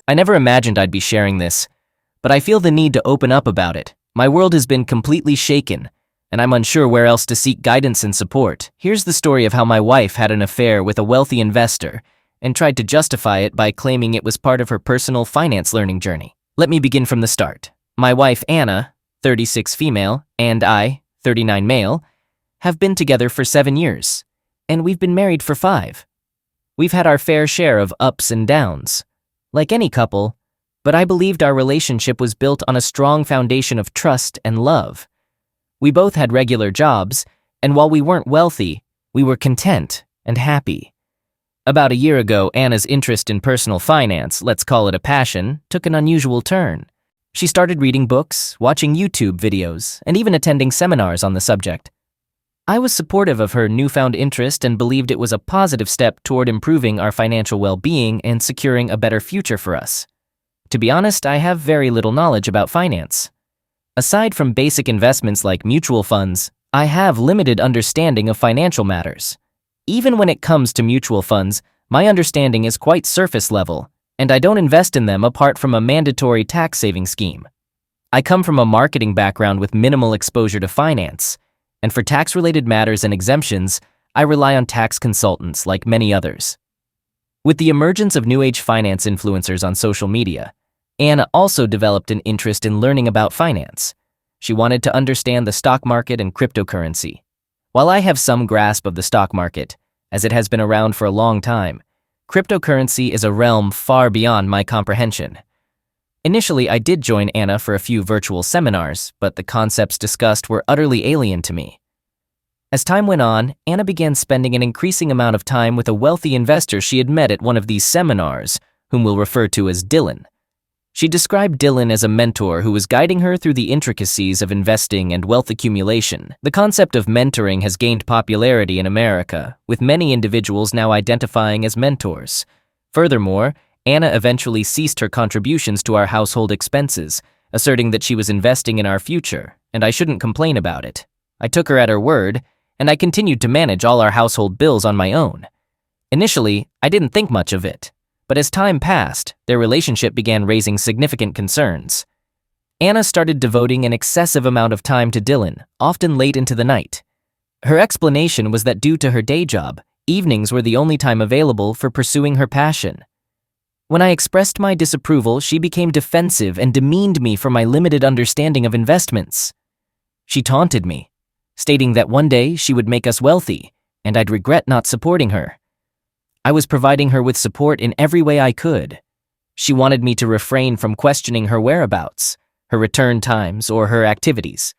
I never imagined I'd be sharing this, but I feel the need to open up about it. My world has been completely shaken, and I'm unsure where else to seek guidance and support. Here's the story of how my wife had an affair with a wealthy investor and tried to justify it by claiming it was part of her personal finance learning journey. Let me begin from the start. My wife, Anna, 36 female, and I, 39 male, have been together for 7 years, and we've been married for 5. We've had our fair share of ups and downs, like any couple, but I believed our relationship was built on a strong foundation of trust and love. We both had regular jobs, and while we weren't wealthy, we were content and happy. About a year ago, Anna's interest in personal finance, let's call it a passion, took an unusual turn. She started reading books, watching YouTube videos, and even attending seminars on the subject. I was supportive of her newfound interest and believed it was a positive step toward improving our financial well-being and securing a better future for us. To be honest, I have very little knowledge about finance. Aside from basic investments like mutual funds, I have limited understanding of financial matters. Even when it comes to mutual funds, my understanding is quite surface level, and I don't invest in them apart from a mandatory tax-saving scheme. I come from a marketing background with minimal exposure to finance, and for tax-related matters and exemptions, I rely on tax consultants like many others. With the emergence of New Age finance influencers on social media, Anna also developed an interest in learning about finance. She wanted to understand the stock market and cryptocurrency. While I have some grasp of the stock market, as it has been around for a long time, cryptocurrency is a realm far beyond my comprehension. Initially, I did join Anna for a few virtual seminars, but the concepts discussed were utterly alien to me. As time went on, Anna began spending an increasing amount of time with a wealthy investor she had met at one of these seminars, whom we'll refer to as Dylan. She described Dylan as a mentor who was guiding her through the intricacies of investing and wealth accumulation. The concept of mentoring has gained popularity in America, with many individuals now identifying as mentors. Furthermore, Anna eventually ceased her contributions to our household expenses, asserting that she was investing in our future, and I shouldn't complain about it. I took her at her word, and I continued to manage all our household bills on my own. Initially, I didn't think much of it, but as time passed, their relationship began raising significant concerns. Anna started devoting an excessive amount of time to Dylan, often late into the night. Her explanation was that due to her day job, evenings were the only time available for pursuing her passion. When I expressed my disapproval, she became defensive and demeaned me for my limited understanding of investments. She taunted me, stating that one day she would make us wealthy, and I'd regret not supporting her. I was providing her with support in every way I could. She wanted me to refrain from questioning her whereabouts, her return times, or her activities.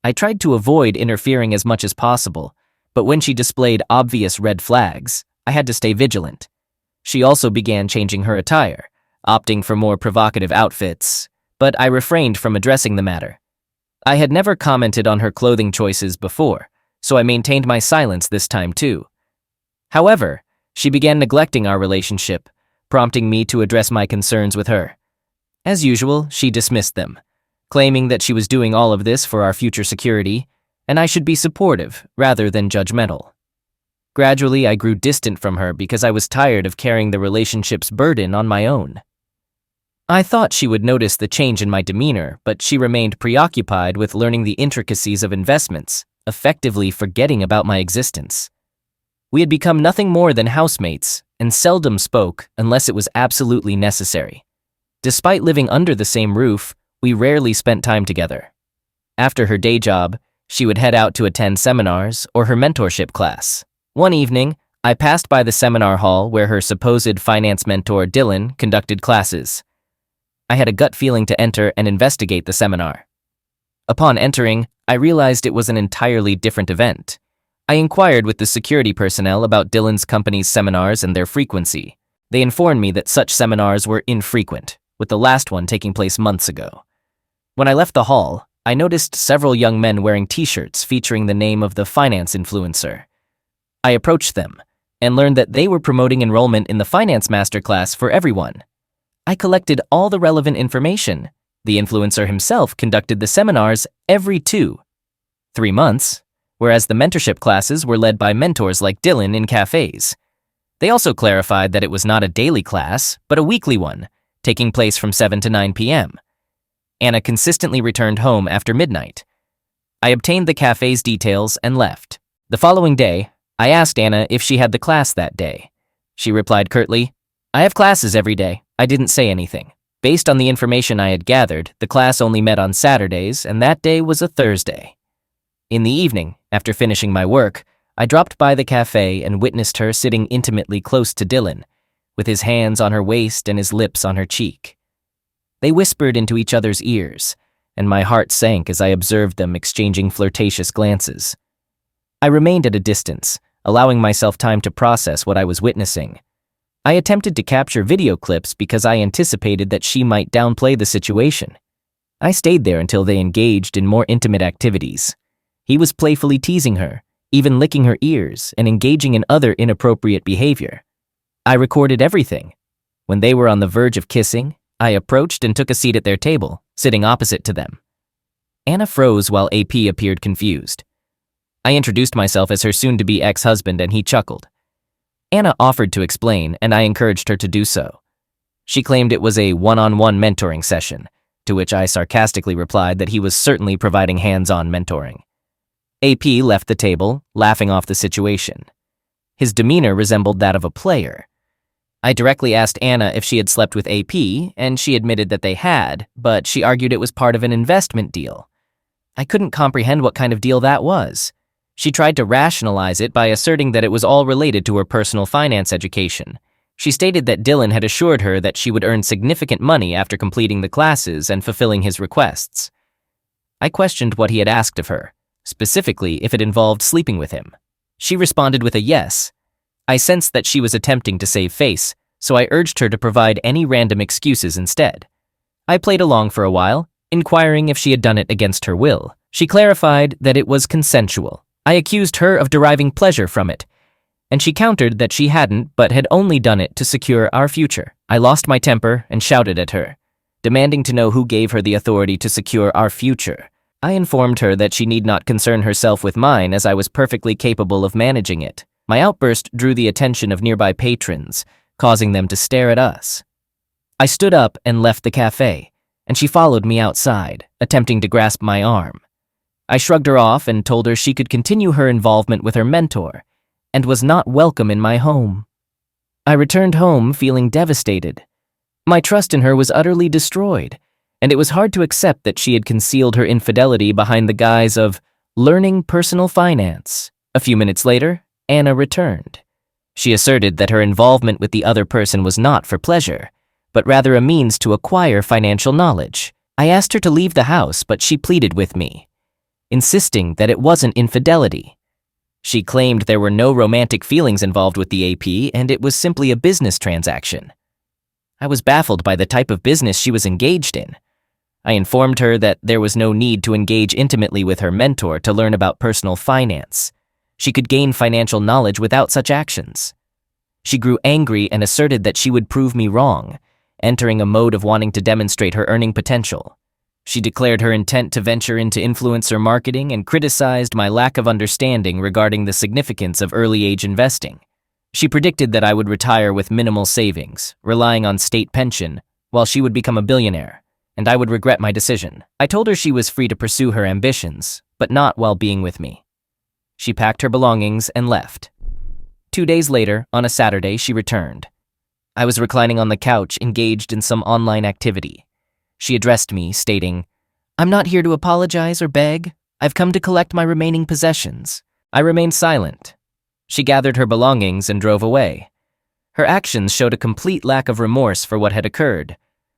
I tried to avoid interfering as much as possible, but when she displayed obvious red flags, I had to stay vigilant. She also began changing her attire, opting for more provocative outfits, but I refrained from addressing the matter. I had never commented on her clothing choices before, so I maintained my silence this time too. However, she began neglecting our relationship, prompting me to address my concerns with her. As usual, she dismissed them, claiming that she was doing all of this for our future security, and I should be supportive rather than judgmental. Gradually, I grew distant from her because I was tired of carrying the relationship's burden on my own. I thought she would notice the change in my demeanor, but she remained preoccupied with learning the intricacies of investments, effectively forgetting about my existence. We had become nothing more than housemates and seldom spoke unless it was absolutely necessary. Despite living under the same roof, we rarely spent time together. After her day job, she would head out to attend seminars or her mentorship class. One evening, I passed by the seminar hall where her supposed finance mentor Dylan conducted classes. I had a gut feeling to enter and investigate the seminar. Upon entering, I realized it was an entirely different event. I inquired with the security personnel about Dylan's company's seminars and their frequency. They informed me that such seminars were infrequent, with the last one taking place months ago. When I left the hall, I noticed several young men wearing t-shirts featuring the name of the finance influencer. I approached them and learned that they were promoting enrollment in the finance masterclass for everyone. I collected all the relevant information. The influencer himself conducted the seminars every 2-3 months, whereas the mentorship classes were led by mentors like Dylan in cafes. They also clarified that it was not a daily class, but a weekly one, taking place from 7 to 9 p.m. Anna consistently returned home after midnight. I obtained the cafe's details and left. The following day, I asked Anna if she had the class that day. She replied curtly, "I have classes every day." I didn't say anything. Based on the information I had gathered, the class only met on Saturdays, and that day was a Thursday. In the evening, after finishing my work, I dropped by the cafe and witnessed her sitting intimately close to Dylan, with his hands on her waist and his lips on her cheek. They whispered into each other's ears, and my heart sank as I observed them exchanging flirtatious glances. I remained at a distance, allowing myself time to process what I was witnessing. I attempted to capture video clips because I anticipated that she might downplay the situation. I stayed there until they engaged in more intimate activities. He was playfully teasing her, even licking her ears and engaging in other inappropriate behavior. I recorded everything. When they were on the verge of kissing, I approached and took a seat at their table, sitting opposite to them. Anna froze while AP appeared confused. I introduced myself as her soon-to-be ex-husband and he chuckled. Anna offered to explain, and I encouraged her to do so. She claimed it was a one-on-one mentoring session, to which I sarcastically replied that he was certainly providing hands-on mentoring. AP left the table, laughing off the situation. His demeanor resembled that of a player. I directly asked Anna if she had slept with AP, and she admitted that they had, but she argued it was part of an investment deal. I couldn't comprehend what kind of deal that was. She tried to rationalize it by asserting that it was all related to her personal finance education. She stated that Dylan had assured her that she would earn significant money after completing the classes and fulfilling his requests. I questioned what he had asked of her, specifically if it involved sleeping with him. She responded with a yes. I sensed that she was attempting to save face, so I urged her to provide any random excuses instead. I played along for a while, inquiring if she had done it against her will. She clarified that it was consensual. I accused her of deriving pleasure from it, and she countered that she hadn't but had only done it to secure our future. I lost my temper and shouted at her, demanding to know who gave her the authority to secure our future. I informed her that she need not concern herself with mine as I was perfectly capable of managing it. My outburst drew the attention of nearby patrons, causing them to stare at us. I stood up and left the cafe, and she followed me outside, attempting to grasp my arm. I shrugged her off and told her she could continue her involvement with her mentor, and was not welcome in my home. I returned home feeling devastated. My trust in her was utterly destroyed, and it was hard to accept that she had concealed her infidelity behind the guise of learning personal finance. A few minutes later, Anna returned. She asserted that her involvement with the other person was not for pleasure, but rather a means to acquire financial knowledge. I asked her to leave the house, but she pleaded with me, insisting that it wasn't infidelity. She claimed there were no romantic feelings involved with the AP, and it was simply a business transaction. I was baffled by the type of business she was engaged in. I informed her that there was no need to engage intimately with her mentor to learn about personal finance. She could gain financial knowledge without such actions. She grew angry and asserted that she would prove me wrong, entering a mode of wanting to demonstrate her earning potential. She declared her intent to venture into influencer marketing and criticized my lack of understanding regarding the significance of early-age investing. She predicted that I would retire with minimal savings, relying on state pension, while she would become a billionaire, and I would regret my decision. I told her she was free to pursue her ambitions, but not while being with me. She packed her belongings and left. 2 days later, on a Saturday, she returned. I was reclining on the couch, engaged in some online activity. She addressed me, stating, "I'm not here to apologize or beg. I've come to collect my remaining possessions." I remained silent. She gathered her belongings and drove away. Her actions showed a complete lack of remorse for what had occurred,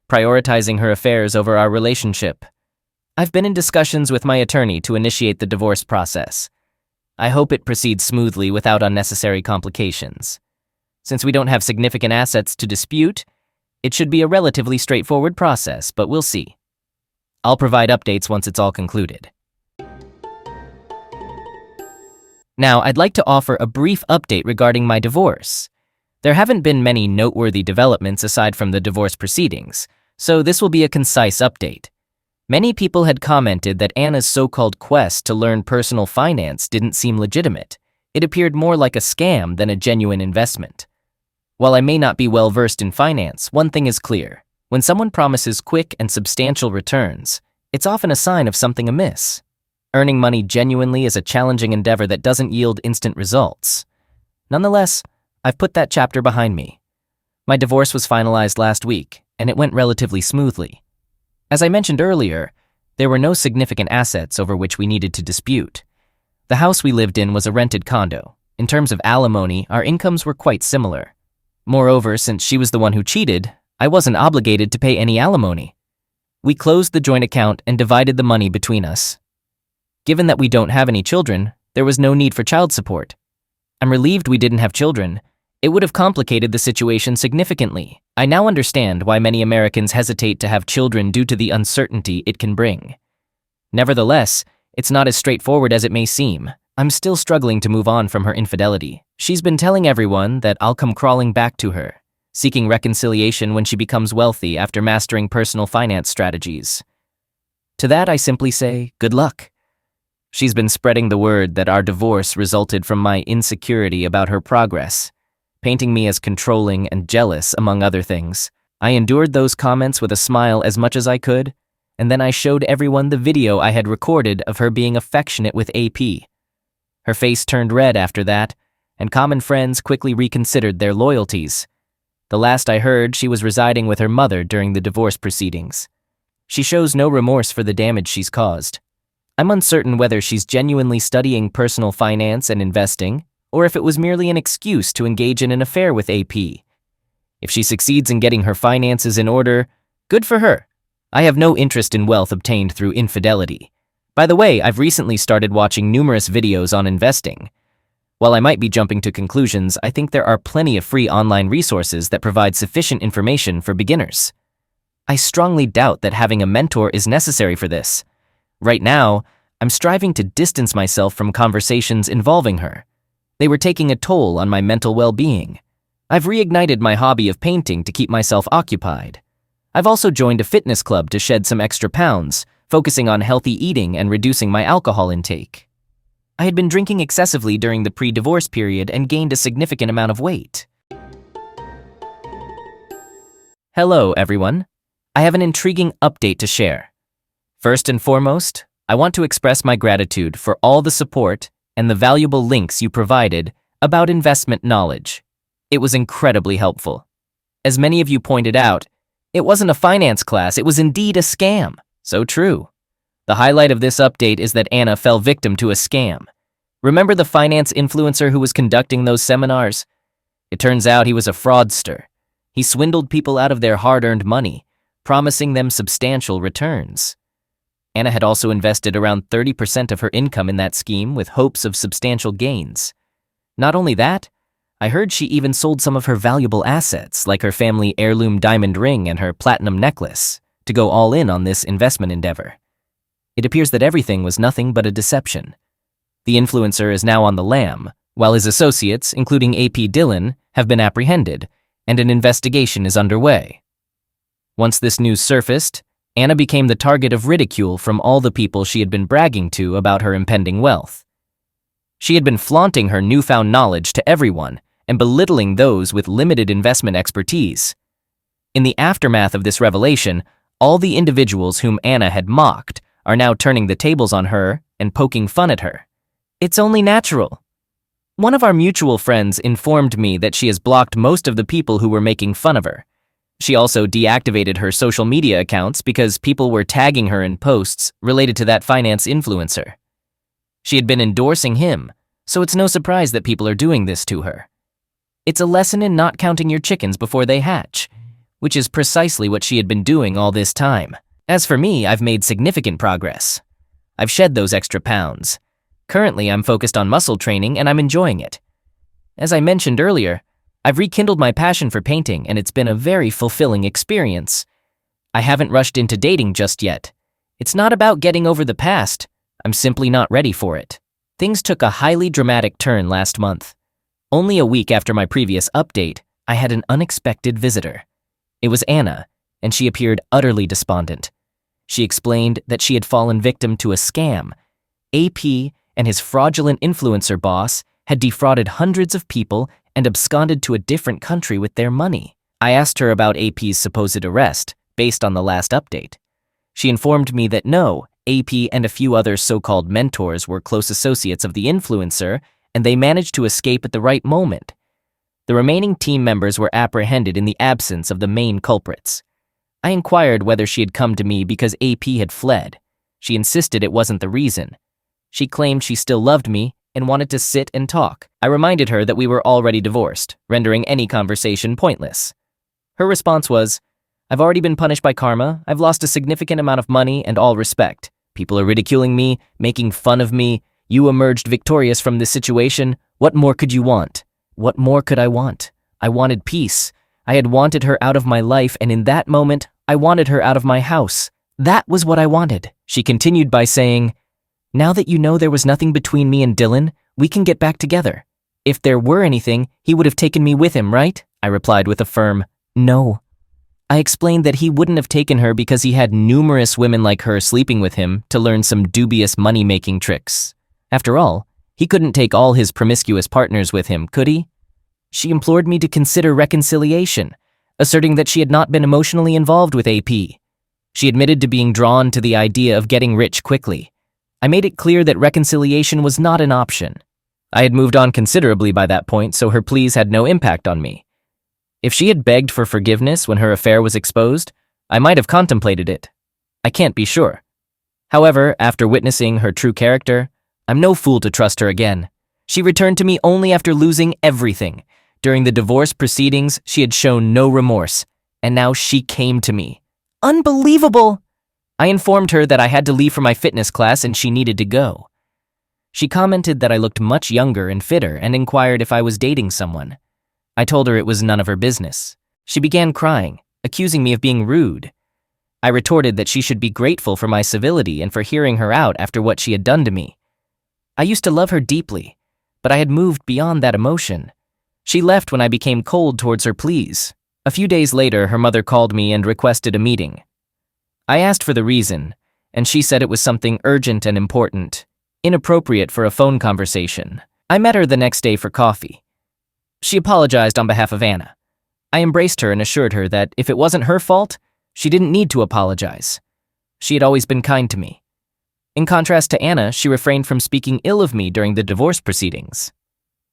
prioritizing her affairs over our relationship. I've been in discussions with my attorney to initiate the divorce process. I hope it proceeds smoothly without unnecessary complications. Since we don't have significant assets to dispute, it should be a relatively straightforward process, but we'll see. I'll provide updates once it's all concluded. Now, I'd like to offer a brief update regarding my divorce. There haven't been many noteworthy developments aside from the divorce proceedings, so this will be a concise update. Many people had commented that Anna's so-called quest to learn personal finance didn't seem legitimate. It appeared more like a scam than a genuine investment. While I may not be well-versed in finance, one thing is clear. When someone promises quick and substantial returns, it's often a sign of something amiss. Earning money genuinely is a challenging endeavor that doesn't yield instant results. Nonetheless, I've put that chapter behind me. My divorce was finalized last week, and it went relatively smoothly. As I mentioned earlier, there were no significant assets over which we needed to dispute. The house we lived in was a rented condo. In terms of alimony, our incomes were quite similar. Moreover, since she was the one who cheated, I wasn't obligated to pay any alimony. We closed the joint account and divided the money between us. Given that we don't have any children, there was no need for child support. I'm relieved we didn't have children. It would have complicated the situation significantly. I now understand why many Americans hesitate to have children due to the uncertainty it can bring. Nevertheless, it's not as straightforward as it may seem. I'm still struggling to move on from her infidelity. She's been telling everyone that I'll come crawling back to her, seeking reconciliation when she becomes wealthy after mastering personal finance strategies. To that I simply say, good luck. She's been spreading the word that our divorce resulted from my insecurity about her progress, painting me as controlling and jealous, among other things. I endured those comments with a smile as much as I could, and then I showed everyone the video I had recorded of her being affectionate with AP. Her face turned red after that, and common friends quickly reconsidered their loyalties. The last I heard, she was residing with her mother during the divorce proceedings. She shows no remorse for the damage she's caused. I'm uncertain whether she's genuinely studying personal finance and investing, or if it was merely an excuse to engage in an affair with AP. If she succeeds in getting her finances in order, good for her. I have no interest in wealth obtained through infidelity. By the way, I've recently started watching numerous videos on investing. While I might be jumping to conclusions, I think there are plenty of free online resources that provide sufficient information for beginners. I strongly doubt that having a mentor is necessary for this. Right now, I'm striving to distance myself from conversations involving her. They were taking a toll on my mental well-being. I've reignited my hobby of painting to keep myself occupied. I've also joined a fitness club to shed some extra pounds, focusing on healthy eating and reducing my alcohol intake. I had been drinking excessively during the pre-divorce period and gained a significant amount of weight. Hello, everyone. I have an intriguing update to share. First and foremost, I want to express my gratitude for all the support and the valuable links you provided about investment knowledge. It was incredibly helpful. As many of you pointed out, it wasn't a finance class, it was indeed a scam. So true. The highlight of this update is that Anna fell victim to a scam. Remember the finance influencer who was conducting those seminars? It turns out he was a fraudster. He swindled people out of their hard-earned money, promising them substantial returns. Anna had also invested around 30% of her income in that scheme with hopes of substantial gains. Not only that, I heard she even sold some of her valuable assets, like her family heirloom diamond ring and her platinum necklace, to go all in on this investment endeavor. It appears that everything was nothing but a deception. The influencer is now on the lam, while his associates, including AP Dillon, have been apprehended, and an investigation is underway. Once this news surfaced, Anna became the target of ridicule from all the people she had been bragging to about her impending wealth. She had been flaunting her newfound knowledge to everyone and belittling those with limited investment expertise. In the aftermath of this revelation, all the individuals whom Anna had mocked are now turning the tables on her and poking fun at her. It's only natural. One of our mutual friends informed me that she has blocked most of the people who were making fun of her. She also deactivated her social media accounts because people were tagging her in posts related to that finance influencer. She had been endorsing him, so it's no surprise that people are doing this to her. It's a lesson in not counting your chickens before they hatch, which is precisely what she had been doing all this time. As for me, I've made significant progress. I've shed those extra pounds. Currently, I'm focused on muscle training and I'm enjoying it. As I mentioned earlier, I've rekindled my passion for painting and it's been a very fulfilling experience. I haven't rushed into dating just yet. It's not about getting over the past. I'm simply not ready for it. Things took a highly dramatic turn last month. Only a week after my previous update, I had an unexpected visitor. It was Anna, and she appeared utterly despondent. She explained that she had fallen victim to a scam. AP and his fraudulent influencer boss had defrauded hundreds of people and absconded to a different country with their money. I asked her about AP's supposed arrest, based on the last update. She informed me that no, AP and a few other so-called mentors were close associates of the influencer, and they managed to escape at the right moment. The remaining team members were apprehended in the absence of the main culprits. I inquired whether she had come to me because AP had fled. She insisted it wasn't the reason. She claimed she still loved me and wanted to sit and talk. I reminded her that we were already divorced, rendering any conversation pointless. Her response was, "I've already been punished by karma. I've lost a significant amount of money and all respect. People are ridiculing me, making fun of me. You emerged victorious from this situation. What more could you want?" What more could I want? I wanted peace. I had wanted her out of my life, and in that moment, I wanted her out of my house. That was what I wanted. She continued by saying, "Now that you know there was nothing between me and Dylan, we can get back together. If there were anything, he would have taken me with him, right?" I replied with a firm, "No." I explained that he wouldn't have taken her because he had numerous women like her sleeping with him to learn some dubious money-making tricks. After all, he couldn't take all his promiscuous partners with him, could he? She implored me to consider reconciliation, asserting that she had not been emotionally involved with AP. She admitted to being drawn to the idea of getting rich quickly. I made it clear that reconciliation was not an option. I had moved on considerably by that point, so her pleas had no impact on me. If she had begged for forgiveness when her affair was exposed, I might have contemplated it. I can't be sure. However, after witnessing her true character, I'm no fool to trust her again. She returned to me only after losing everything. During the divorce proceedings, she had shown no remorse, and now she came to me. Unbelievable! I informed her that I had to leave for my fitness class and she needed to go. She commented that I looked much younger and fitter and inquired if I was dating someone. I told her it was none of her business. She began crying, accusing me of being rude. I retorted that she should be grateful for my civility and for hearing her out after what she had done to me. I used to love her deeply, but I had moved beyond that emotion. She left when I became cold towards her pleas. A few days later, her mother called me and requested a meeting. I asked for the reason, and she said it was something urgent and important, inappropriate for a phone conversation. I met her the next day for coffee. She apologized on behalf of Anna. I embraced her and assured her that if it wasn't her fault, she didn't need to apologize. She had always been kind to me. In contrast to Anna, she refrained from speaking ill of me during the divorce proceedings.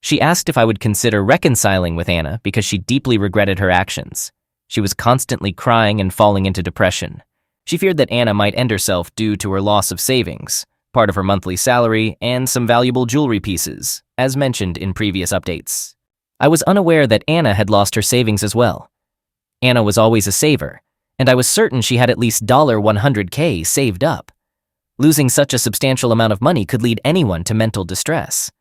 She asked if I would consider reconciling with Anna because she deeply regretted her actions. She was constantly crying and falling into depression. She feared that Anna might end herself due to her loss of savings, part of her monthly salary, and some valuable jewelry pieces, as mentioned in previous updates. I was unaware that Anna had lost her savings as well. Anna was always a saver, and I was certain she had at least $100K saved up. Losing such a substantial amount of money could lead anyone to mental distress.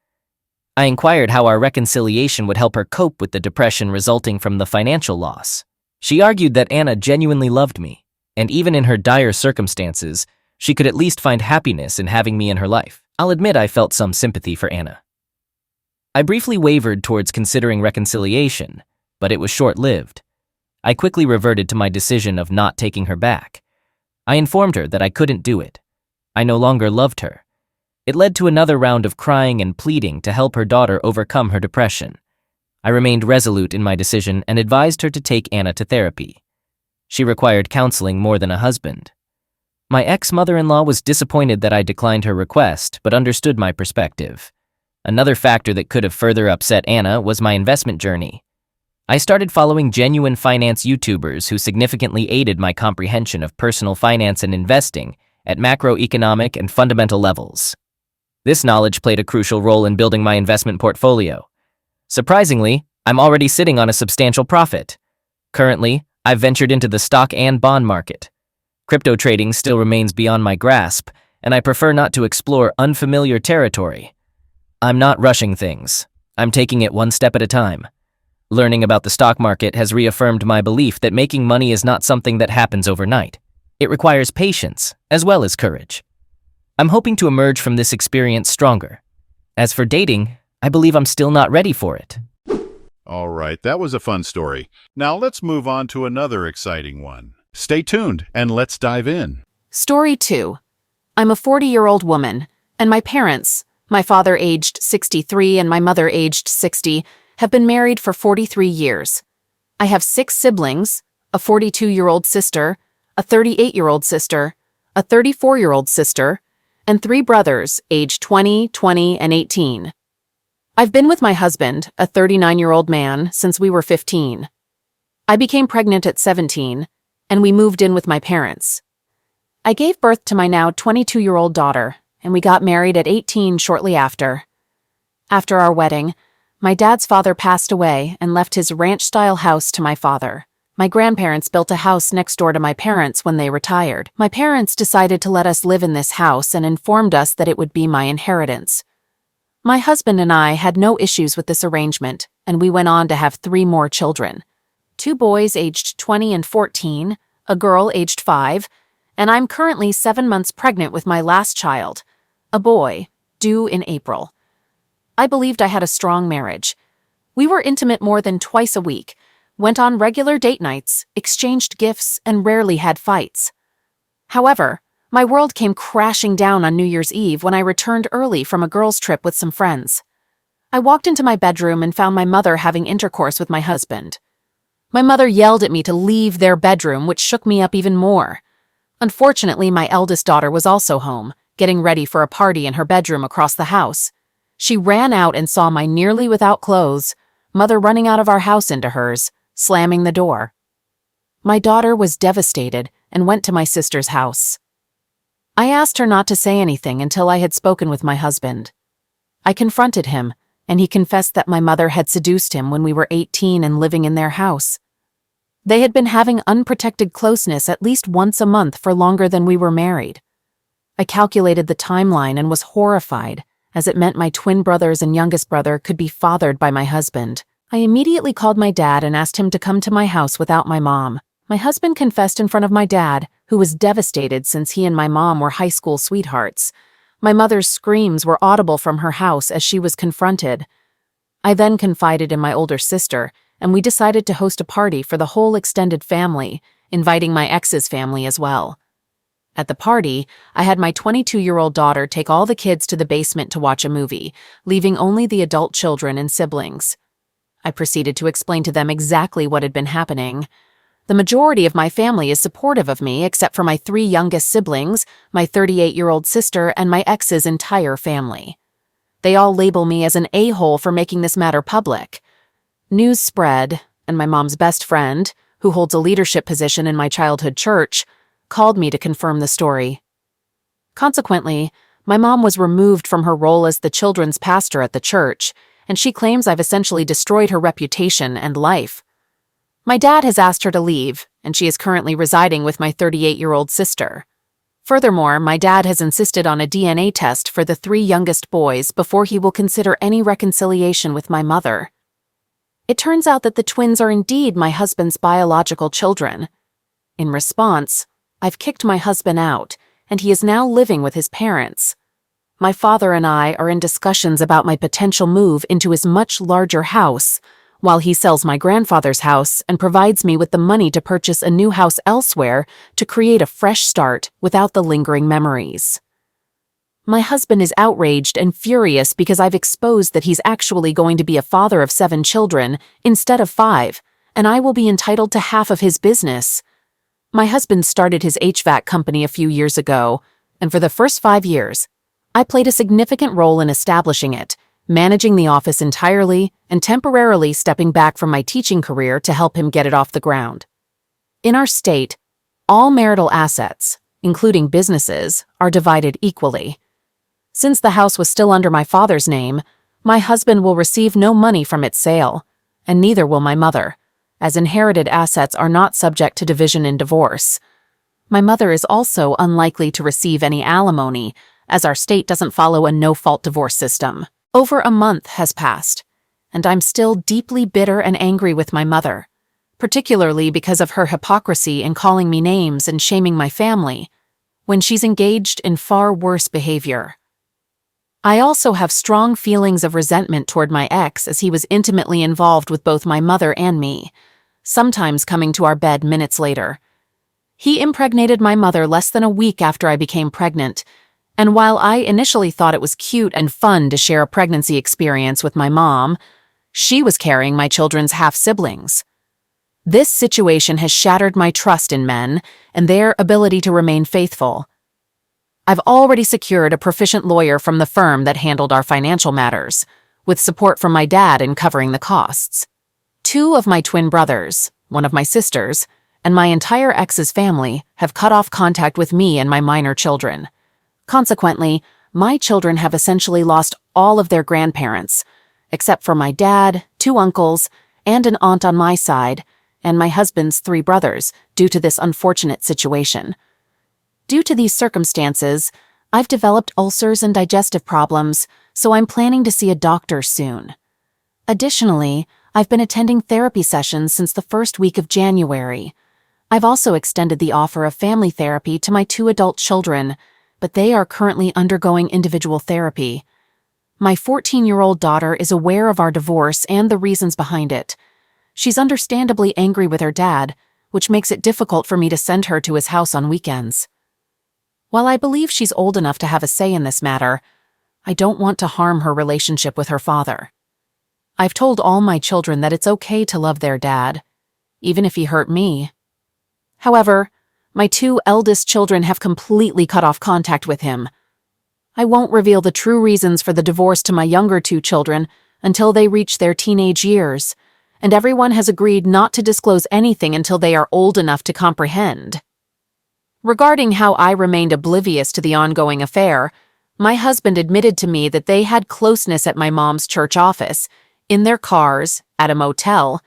I inquired how our reconciliation would help her cope with the depression resulting from the financial loss. She argued that Anna genuinely loved me, and even in her dire circumstances, she could at least find happiness in having me in her life. I'll admit I felt some sympathy for Anna. I briefly wavered towards considering reconciliation, but it was short-lived. I quickly reverted to my decision of not taking her back. I informed her that I couldn't do it. I no longer loved her. It led to another round of crying and pleading to help her daughter overcome her depression. I remained resolute in my decision and advised her to take Anna to therapy. She required counseling more than a husband. My ex-mother-in-law was disappointed that I declined her request, but understood my perspective. Another factor that could have further upset Anna was my investment journey. I started following genuine finance YouTubers who significantly aided my comprehension of personal finance and investing at macroeconomic and fundamental levels. This knowledge played a crucial role in building my investment portfolio. Surprisingly, I'm already sitting on a substantial profit. Currently, I've ventured into the stock and bond market. Crypto trading still remains beyond my grasp, and I prefer not to explore unfamiliar territory. I'm not rushing things. I'm taking it one step at a time. Learning about the stock market has reaffirmed my belief that making money is not something that happens overnight. It requires patience, as well as courage. I'm hoping to emerge from this experience stronger. As for dating, I believe I'm still not ready for it. All right, that was a fun story. Now let's move on to another exciting one. Stay tuned and let's dive in. Story 2. I'm a 40-year-old woman, and my parents, my father aged 63 and my mother aged 60, have been married for 43 years. I have 6 siblings, a 42-year-old sister, a 38-year-old sister, a 34-year-old sister, and 3 brothers aged 20, 20, and 18. I've been with my husband, a 39-year-old man, since we were 15. I became pregnant at 17, and we moved in with my parents. I gave birth to my now 22-year-old daughter, and we got married at 18 shortly after. After our wedding, my dad's father passed away and left his ranch-style house to my father. My grandparents built a house next door to my parents when they retired. My parents decided to let us live in this house and informed us that it would be my inheritance. My husband and I had no issues with this arrangement, and we went on to have 3 more children. 2 boys aged 20 and 14, a girl aged 5, and I'm currently 7 months pregnant with my last child, a boy, due in April. I believed I had a strong marriage. We were intimate more than twice a week, went on regular date nights, exchanged gifts, and rarely had fights. However, my world came crashing down on New Year's Eve when I returned early from a girls' trip with some friends. I walked into my bedroom and found my mother having intercourse with my husband. My mother yelled at me to leave their bedroom, which shook me up even more. Unfortunately, my eldest daughter was also home, getting ready for a party in her bedroom across the house. She ran out and saw my nearly without clothes mother running out of our house into hers, slamming the door. My daughter was devastated and went to my sister's house. I asked her not to say anything until I had spoken with my husband. I confronted him, and he confessed that my mother had seduced him when we were 18 and living in their house. They had been having unprotected closeness at least once a month for longer than we were married. I calculated the timeline and was horrified, as it meant my twin brothers and youngest brother could be fathered by my husband. I immediately called my dad and asked him to come to my house without my mom. My husband confessed in front of my dad, who was devastated since he and my mom were high school sweethearts. My mother's screams were audible from her house as she was confronted. I then confided in my older sister, and we decided to host a party for the whole extended family, inviting my ex's family as well. At the party, I had my 22-year-old daughter take all the kids to the basement to watch a movie, leaving only the adult children and siblings. I proceeded to explain to them exactly what had been happening. The majority of my family is supportive of me except for my 3 youngest siblings, my 38-year-old sister, and my ex's entire family. They all label me as an a-hole for making this matter public. News spread, and my mom's best friend, who holds a leadership position in my childhood church, called me to confirm the story. Consequently, my mom was removed from her role as the children's pastor at the church, and she claims I've essentially destroyed her reputation and life. My dad has asked her to leave, and she is currently residing with my 38-year-old sister. Furthermore, my dad has insisted on a DNA test for the 3 youngest boys before he will consider any reconciliation with my mother. It turns out that the twins are indeed my husband's biological children. In response, I've kicked my husband out, and he is now living with his parents. My father and I are in discussions about my potential move into his much larger house, while he sells my grandfather's house and provides me with the money to purchase a new house elsewhere to create a fresh start without the lingering memories. My husband is outraged and furious because I've exposed that he's actually going to be a father of 7 children instead of 5, and I will be entitled to half of his business. My husband started his HVAC company a few years ago, and for the first 5 years, I played a significant role in establishing it, managing the office entirely and temporarily stepping back from my teaching career to help him get it off the ground. In our state, all marital assets, including businesses, are divided equally. Since the house was still under my father's name, my husband will receive no money from its sale, and neither will my mother, as inherited assets are not subject to division in divorce. My mother is also unlikely to receive any alimony, as our state doesn't follow a no-fault divorce system. Over a month has passed, and I'm still deeply bitter and angry with my mother, particularly because of her hypocrisy in calling me names and shaming my family, when she's engaged in far worse behavior. I also have strong feelings of resentment toward my ex as he was intimately involved with both my mother and me, sometimes coming to our bed minutes later. He impregnated my mother less than a week after I became pregnant, and while I initially thought it was cute and fun to share a pregnancy experience with my mom, she was carrying my children's half-siblings. This situation has shattered my trust in men and their ability to remain faithful. I've already secured a proficient lawyer from the firm that handled our financial matters, with support from my dad in covering the costs. 2 of my twin brothers, 1 of my sisters, and my entire ex's family have cut off contact with me and my minor children. Consequently, my children have essentially lost all of their grandparents, except for my dad, 2 uncles, and an aunt on my side, and my husband's 3 brothers, due to this unfortunate situation. Due to these circumstances, I've developed ulcers and digestive problems, so I'm planning to see a doctor soon. Additionally, I've been attending therapy sessions since the first week of January. I've also extended the offer of family therapy to my 2 adult children, but they are currently undergoing individual therapy. My 14-year-old daughter is aware of our divorce and the reasons behind it. She's understandably angry with her dad, which makes it difficult for me to send her to his house on weekends. While I believe she's old enough to have a say in this matter, I don't want to harm her relationship with her father. I've told all my children that it's okay to love their dad, even if he hurt me. However, my 2 eldest children have completely cut off contact with him. I won't reveal the true reasons for the divorce to my younger 2 children until they reach their teenage years, and everyone has agreed not to disclose anything until they are old enough to comprehend. Regarding how I remained oblivious to the ongoing affair, my husband admitted to me that they had closeness at my mom's church office, in their cars, at a motel,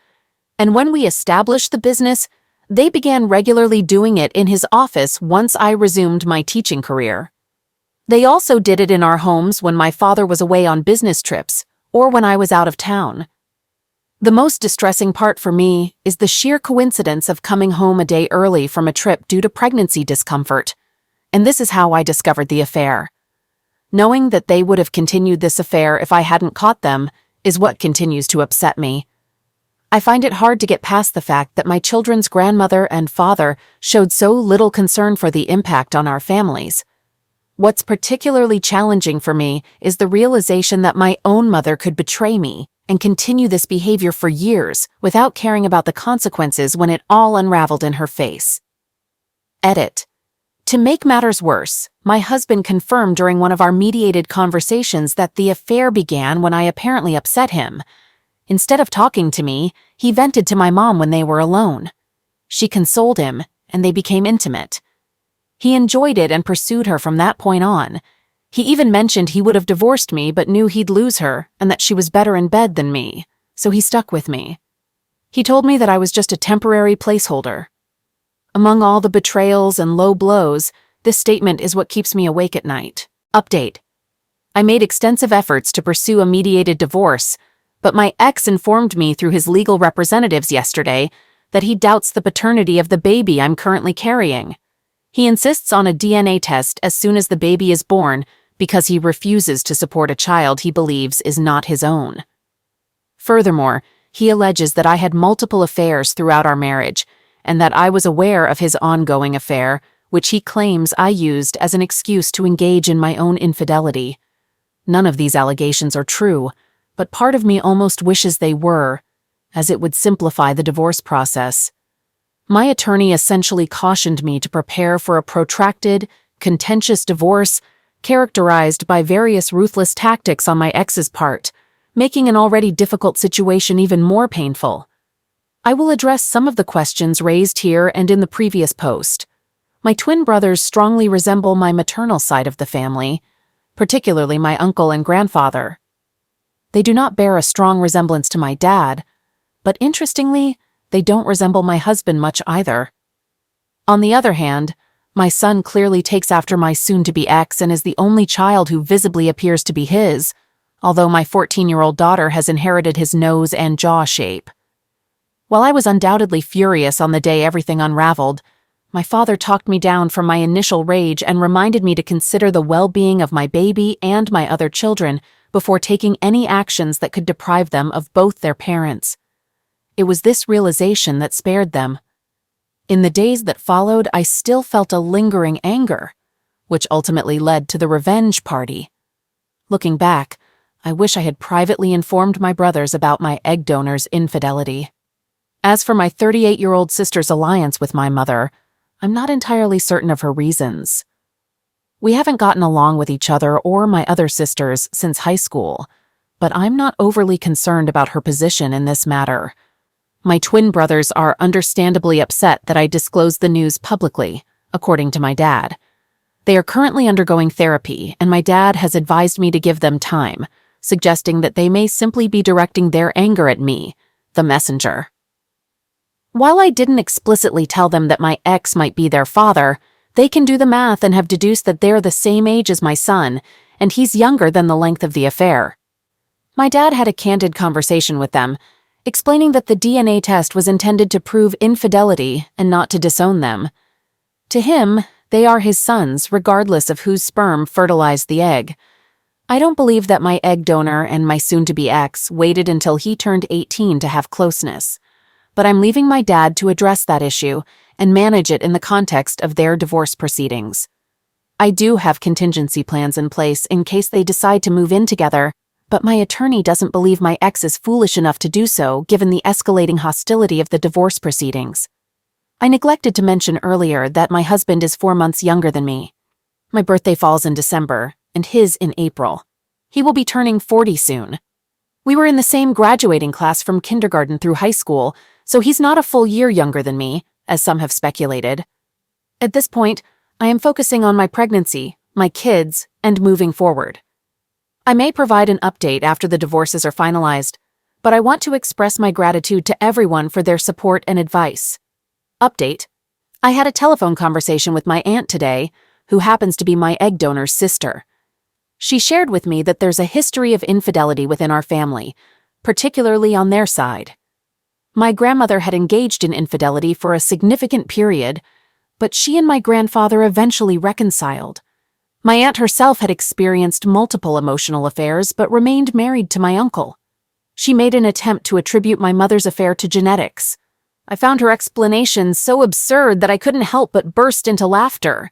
and when we established the business, they began regularly doing it in his office once I resumed my teaching career. They also did it in our homes when my father was away on business trips or when I was out of town. The most distressing part for me is the sheer coincidence of coming home a day early from a trip due to pregnancy discomfort, and this is how I discovered the affair. Knowing that they would have continued this affair if I hadn't caught them is what continues to upset me. I find it hard to get past the fact that my children's grandmother and father showed so little concern for the impact on our families. What's particularly challenging for me is the realization that my own mother could betray me and continue this behavior for years without caring about the consequences when it all unraveled in her face. Edit. To make matters worse, my husband confirmed during one of our mediated conversations that the affair began when I apparently upset him. Instead of talking to me, he vented to my mom when they were alone. She consoled him, and they became intimate. He enjoyed it and pursued her from that point on. He even mentioned he would have divorced me but knew he'd lose her and that she was better in bed than me, so he stuck with me. He told me that I was just a temporary placeholder. Among all the betrayals and low blows, this statement is what keeps me awake at night. Update. I made extensive efforts to pursue a mediated divorce, but my ex informed me through his legal representatives yesterday that he doubts the paternity of the baby I'm currently carrying. He insists on a DNA test as soon as the baby is born because he refuses to support a child he believes is not his own. Furthermore, he alleges that I had multiple affairs throughout our marriage and that I was aware of his ongoing affair, which he claims I used as an excuse to engage in my own infidelity. None of these allegations are true, but part of me almost wishes they were, as it would simplify the divorce process. My attorney essentially cautioned me to prepare for a protracted, contentious divorce characterized by various ruthless tactics on my ex's part, making an already difficult situation even more painful. I will address some of the questions raised here and in the previous post. My twin brothers strongly resemble my maternal side of the family, particularly my uncle and grandfather. They do not bear a strong resemblance to my dad, but interestingly, they don't resemble my husband much either. On the other hand, my son clearly takes after my soon-to-be ex and is the only child who visibly appears to be his, although my 14-year-old daughter has inherited his nose and jaw shape. While I was undoubtedly furious on the day everything unraveled, my father talked me down from my initial rage and reminded me to consider the well-being of my baby and my other children before taking any actions that could deprive them of both their parents. It was this realization that spared them. In the days that followed, I still felt a lingering anger, which ultimately led to the revenge party. Looking back, I wish I had privately informed my brothers about my egg donor's infidelity. As for my 38-year-old sister's alliance with my mother, I'm not entirely certain of her reasons. We haven't gotten along with each other or my other sisters since high school, but I'm not overly concerned about her position in this matter. My twin brothers are understandably upset that I disclosed the news publicly, according to my dad. They are currently undergoing therapy, and my dad has advised me to give them time, suggesting that they may simply be directing their anger at me, the messenger. While I didn't explicitly tell them that my ex might be their father, they can do the math and have deduced that they're the same age as my son, and he's younger than the length of the affair. My dad had a candid conversation with them, explaining that the DNA test was intended to prove infidelity and not to disown them. To him, they are his sons, regardless of whose sperm fertilized the egg. I don't believe that my egg donor and my soon-to-be ex waited until he turned 18 to have closeness. But I'm leaving my dad to address that issue and manage it in the context of their divorce proceedings. I do have contingency plans in place in case they decide to move in together, but my attorney doesn't believe my ex is foolish enough to do so given the escalating hostility of the divorce proceedings. I neglected to mention earlier that my husband is 4 months younger than me. My birthday falls in December, and his in April. He will be turning 40 soon. We were in the same graduating class from kindergarten through high school, so he's not a full year younger than me, as some have speculated. At this point, I am focusing on my pregnancy, my kids, and moving forward. I may provide an update after the divorces are finalized, but I want to express my gratitude to everyone for their support and advice. Update: I had a telephone conversation with my aunt today, who happens to be my egg donor's sister. She shared with me that there's a history of infidelity within our family, particularly on their side. My grandmother had engaged in infidelity for a significant period, but she and my grandfather eventually reconciled. My aunt herself had experienced multiple emotional affairs but remained married to my uncle. She made an attempt to attribute my mother's affair to genetics. I found her explanation so absurd that I couldn't help but burst into laughter.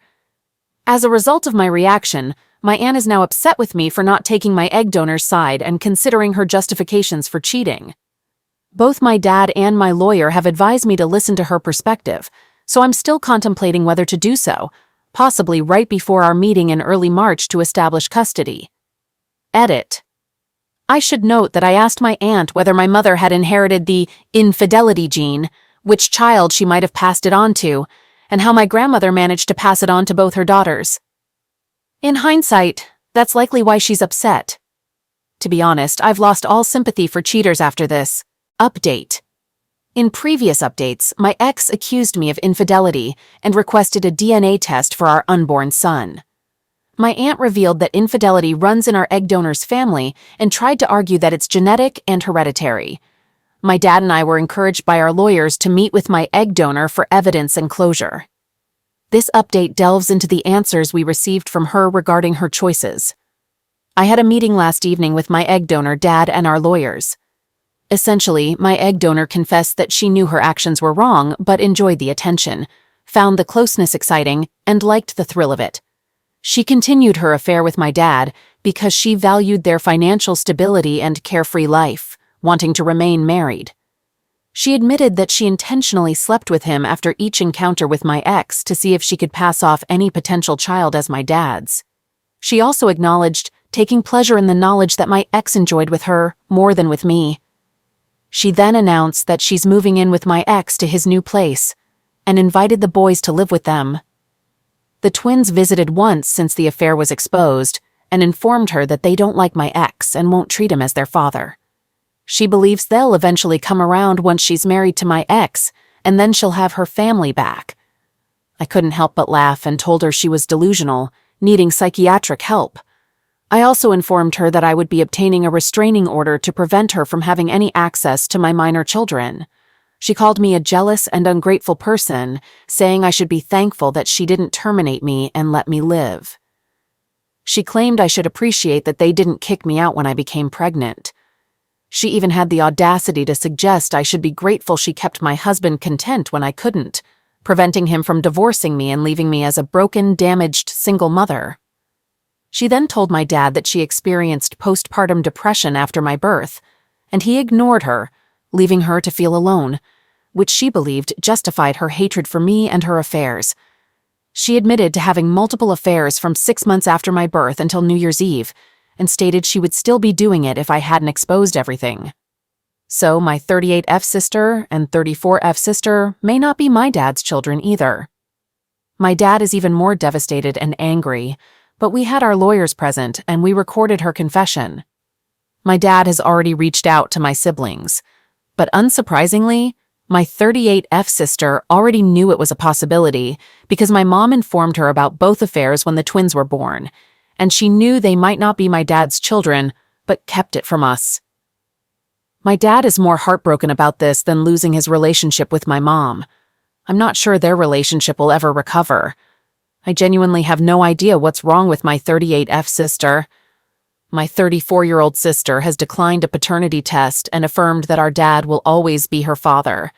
As a result of my reaction, my aunt is now upset with me for not taking my egg donor's side and considering her justifications for cheating. Both my dad and my lawyer have advised me to listen to her perspective, so I'm still contemplating whether to do so, possibly right before our meeting in early March to establish custody. Edit. I should note that I asked my aunt whether my mother had inherited the infidelity gene, which child she might have passed it on to, and how my grandmother managed to pass it on to both her daughters. In hindsight, that's likely why she's upset. To be honest, I've lost all sympathy for cheaters after this. Update. In previous updates, my ex accused me of infidelity and requested a DNA test for our unborn son. My aunt revealed that infidelity runs in our egg donor's family and tried to argue that it's genetic and hereditary. My dad and I were encouraged by our lawyers to meet with my egg donor for evidence and closure. This update delves into the answers we received from her regarding her choices. I had a meeting last evening with my egg donor, dad, and our lawyers. Essentially, my egg donor confessed that she knew her actions were wrong but enjoyed the attention, found the closeness exciting, and liked the thrill of it. She continued her affair with my dad because she valued their financial stability and carefree life, wanting to remain married. She admitted that she intentionally slept with him after each encounter with my ex to see if she could pass off any potential child as my dad's. She also acknowledged taking pleasure in the knowledge that my ex enjoyed with her more than with me. She then announced that she's moving in with my ex to his new place and invited the boys to live with them. The twins visited once since the affair was exposed and informed her that they don't like my ex and won't treat him as their father. She believes they'll eventually come around once she's married to my ex, and then she'll have her family back. I couldn't help but laugh and told her she was delusional, needing psychiatric help. I also informed her that I would be obtaining a restraining order to prevent her from having any access to my minor children. She called me a jealous and ungrateful person, saying I should be thankful that she didn't terminate me and let me live. She claimed I should appreciate that they didn't kick me out when I became pregnant. She even had the audacity to suggest I should be grateful she kept my husband content when I couldn't, preventing him from divorcing me and leaving me as a broken, damaged single mother. She then told my dad that she experienced postpartum depression after my birth, and he ignored her, leaving her to feel alone. which she believed justified her hatred for me and her affairs. She admitted to having multiple affairs from 6 months after my birth until New Year's Eve, and stated she would still be doing it if I hadn't exposed everything. So my 38F sister and 34F sister may not be my dad's children either. My dad is even more devastated and angry, but we had our lawyers present and we recorded her confession. My dad has already reached out to my siblings, but unsurprisingly, my 38F sister already knew it was a possibility because my mom informed her about both affairs when the twins were born, and she knew they might not be my dad's children, but kept it from us. My dad is more heartbroken about this than losing his relationship with my mom. I'm not sure their relationship will ever recover. I genuinely have no idea what's wrong with my 38F sister. My 34-year-old sister has declined a paternity test and affirmed that our dad will always be her father.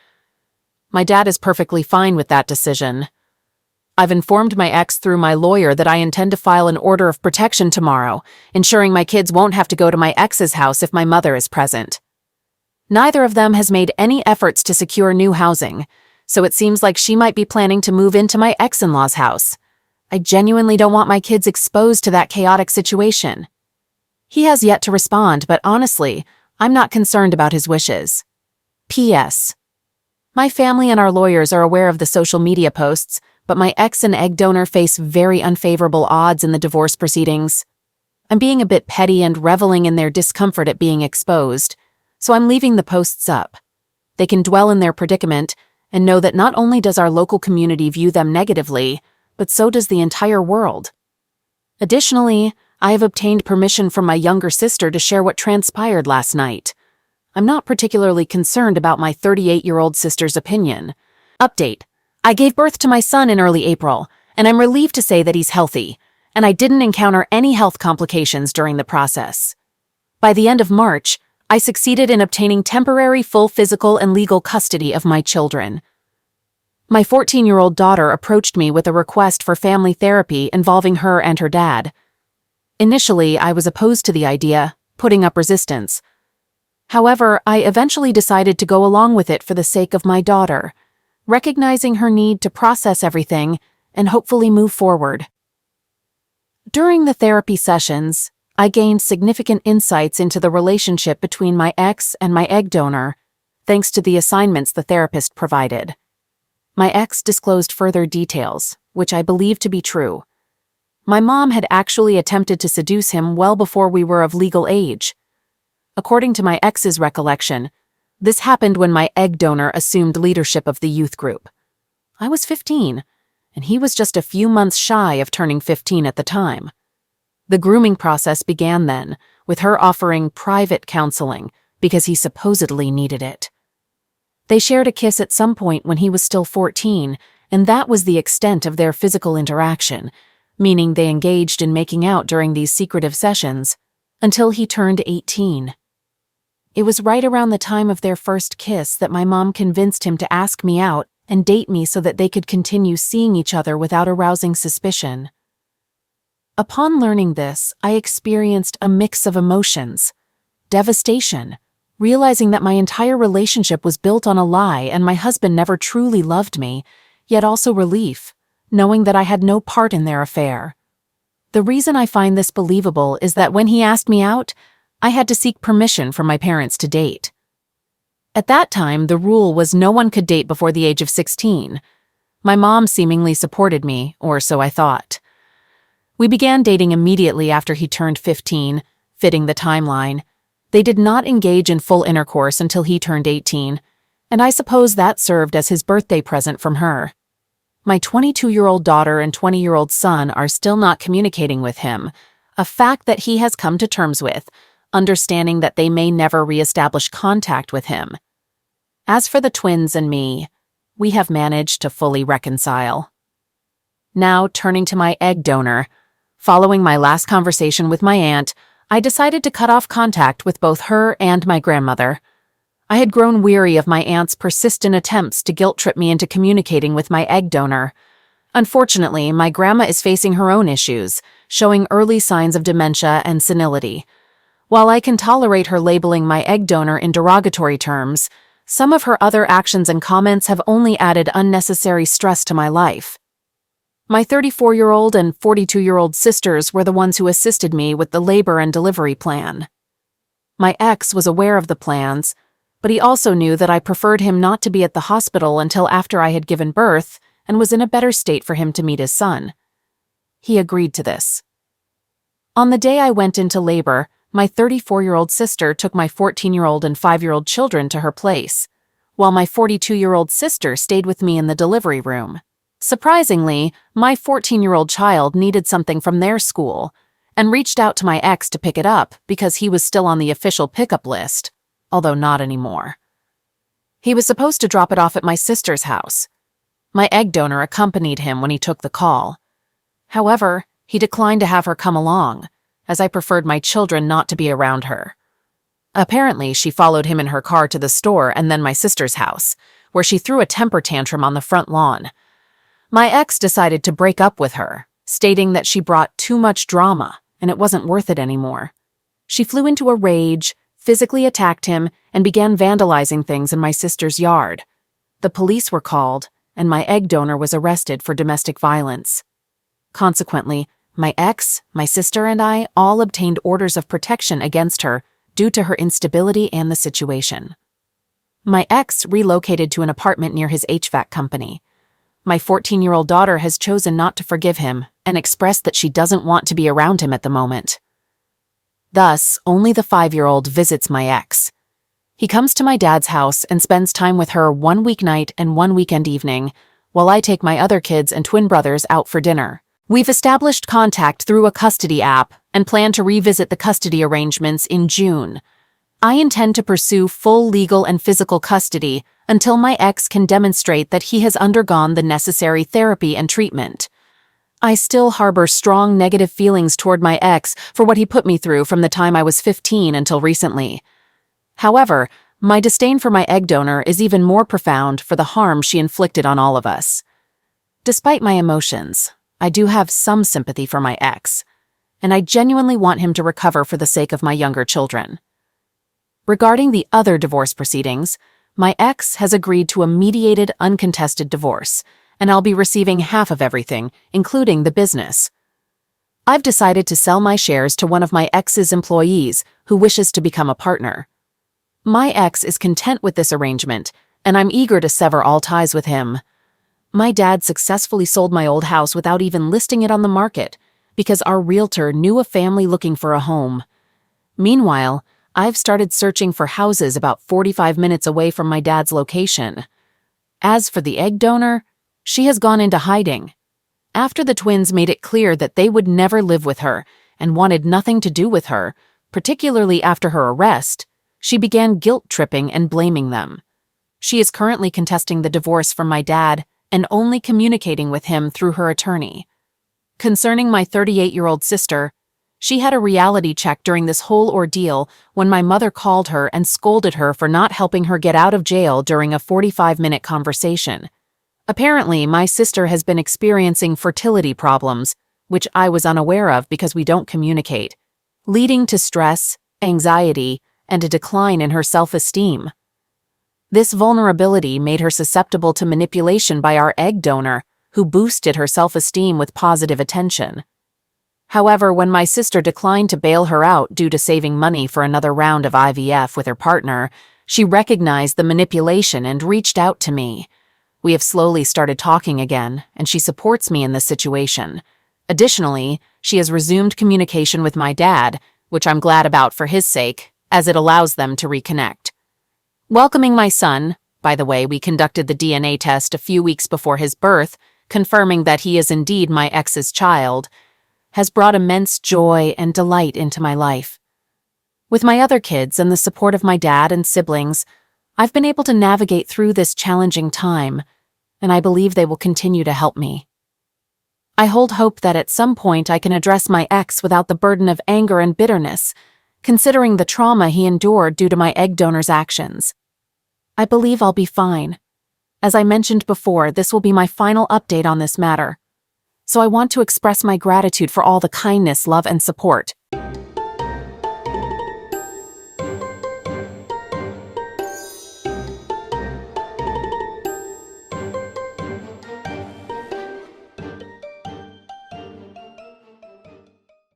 My dad is perfectly fine with that decision. I've informed my ex through my lawyer that I intend to file an order of protection tomorrow, ensuring my kids won't have to go to my ex's house if my mother is present. Neither of them has made any efforts to secure new housing, so it seems like she might be planning to move into my ex-in-law's house. I genuinely don't want my kids exposed to that chaotic situation. He has yet to respond, but honestly, I'm not concerned about his wishes. P.S. My family and our lawyers are aware of the social media posts, but my ex and egg donor face very unfavorable odds in the divorce proceedings. I'm being a bit petty and reveling in their discomfort at being exposed, so I'm leaving the posts up. They can dwell in their predicament and know that not only does our local community view them negatively, but so does the entire world. Additionally, I have obtained permission from my younger sister to share what transpired last night. I'm not particularly concerned about my 38-year-old sister's opinion. Update. I gave birth to my son in early April, and I'm relieved to say that he's healthy, and I didn't encounter any health complications during the process. By the end of March, I succeeded in obtaining temporary full physical and legal custody of my children. My 14-year-old daughter approached me with a request for family therapy involving her and her dad. Initially, I was opposed to the idea, putting up resistance. However, I eventually decided to go along with it for the sake of my daughter, recognizing her need to process everything and hopefully move forward. During the therapy sessions, I gained significant insights into the relationship between my ex and my egg donor, thanks to the assignments the therapist provided. My ex disclosed further details, which I believe to be true. My mom had actually attempted to seduce him well before we were of legal age. According to my ex's recollection, this happened when my egg donor assumed leadership of the youth group. I was 15, and he was just a few months shy of turning 15 at the time. The grooming process began then, with her offering private counseling because he supposedly needed it. They shared a kiss at some point when he was still 14, and that was the extent of their physical interaction, meaning they engaged in making out during these secretive sessions, until he turned 18. It was right around the time of their first kiss that my mom convinced him to ask me out and date me so that they could continue seeing each other without arousing suspicion. Upon learning this, I experienced a mix of emotions: devastation, realizing that my entire relationship was built on a lie and my husband never truly loved me, yet also relief, knowing that I had no part in their affair. The reason I find this believable is that when he asked me out, I had to seek permission from my parents to date. At that time, the rule was no one could date before the age of 16. My mom seemingly supported me, or so I thought. We began dating immediately after he turned 15, fitting the timeline. They did not engage in full intercourse until he turned 18, and I suppose that served as his birthday present from her. My 22-year-old daughter and 20-year-old son are still not communicating with him, a fact that he has come to terms with, understanding that they may never reestablish contact with him. As for the twins and me, we have managed to fully reconcile. Now, turning to my egg donor, following my last conversation with my aunt, I decided to cut off contact with both her and my grandmother. I had grown weary of my aunt's persistent attempts to guilt-trip me into communicating with my egg donor. Unfortunately, my grandma is facing her own issues, showing early signs of dementia and senility. While I can tolerate her labeling my egg donor in derogatory terms, some of her other actions and comments have only added unnecessary stress to my life. My 34-year-old and 42-year-old sisters were the ones who assisted me with the labor and delivery plan. My ex was aware of the plans, but he also knew that I preferred him not to be at the hospital until after I had given birth and was in a better state for him to meet his son. He agreed to this. On the day I went into labor, my 34-year-old sister took my 14-year-old and 5-year-old children to her place, while my 42-year-old sister stayed with me in the delivery room. Surprisingly, my 14-year-old child needed something from their school and reached out to my ex to pick it up because he was still on the official pickup list, although not anymore. He was supposed to drop it off at my sister's house. My egg donor accompanied him when he took the call. However, he declined to have her come along, as I preferred my children not to be around her. Apparently, she followed him in her car to the store and then my sister's house, where she threw a temper tantrum on the front lawn. My ex decided to break up with her, stating that she brought too much drama and it wasn't worth it anymore. She flew into a rage, physically attacked him, and began vandalizing things in my sister's yard. The police were called, and my egg donor was arrested for domestic violence. Consequently, my ex, my sister, and I all obtained orders of protection against her due to her instability and the situation. My ex relocated to an apartment near his HVAC company. My 14-year-old daughter has chosen not to forgive him and expressed that she doesn't want to be around him at the moment. Thus, only the 5-year-old visits my ex. He comes to my dad's house and spends time with her one weeknight and one weekend evening, while I take my other kids and twin brothers out for dinner. We've established contact through a custody app and plan to revisit the custody arrangements in June. I intend to pursue full legal and physical custody until my ex can demonstrate that he has undergone the necessary therapy and treatment. I still harbor strong negative feelings toward my ex for what he put me through from the time I was 15 until recently. However, my disdain for my egg donor is even more profound for the harm she inflicted on all of us. Despite my emotions, I do have some sympathy for my ex, and I genuinely want him to recover for the sake of my younger children. Regarding the other divorce proceedings, my ex has agreed to a mediated, uncontested divorce, and I'll be receiving half of everything, including the business. I've decided to sell my shares to one of my ex's employees who wishes to become a partner. My ex is content with this arrangement, and I'm eager to sever all ties with him. My dad successfully sold my old house without even listing it on the market because our realtor knew a family looking for a home. Meanwhile, I've started searching for houses about 45 minutes away from my dad's location. As for the egg donor, she has gone into hiding. After the twins made it clear that they would never live with her and wanted nothing to do with her, particularly after her arrest, she began guilt-tripping and blaming them. She is currently contesting the divorce from my dad and only communicating with him through her attorney. Concerning my 38-year-old sister, she had a reality check during this whole ordeal when my mother called her and scolded her for not helping her get out of jail during a 45-minute conversation. Apparently, my sister has been experiencing fertility problems, which I was unaware of because we don't communicate, leading to stress, anxiety, and a decline in her self-esteem. This vulnerability made her susceptible to manipulation by our egg donor, who boosted her self-esteem with positive attention. However, when my sister declined to bail her out due to saving money for another round of IVF with her partner, she recognized the manipulation and reached out to me. We have slowly started talking again, and she supports me in this situation. Additionally, she has resumed communication with my dad, which I'm glad about for his sake, as it allows them to reconnect. Welcoming my son, by the way, we conducted the DNA test a few weeks before his birth, confirming that he is indeed my ex's child, has brought immense joy and delight into my life. With my other kids and the support of my dad and siblings, I've been able to navigate through this challenging time, and I believe they will continue to help me. I hold hope that at some point I can address my ex without the burden of anger and bitterness, considering the trauma he endured due to my egg donor's actions. I believe I'll be fine. As I mentioned before, this will be my final update on this matter. So I want to express my gratitude for all the kindness, love, and support.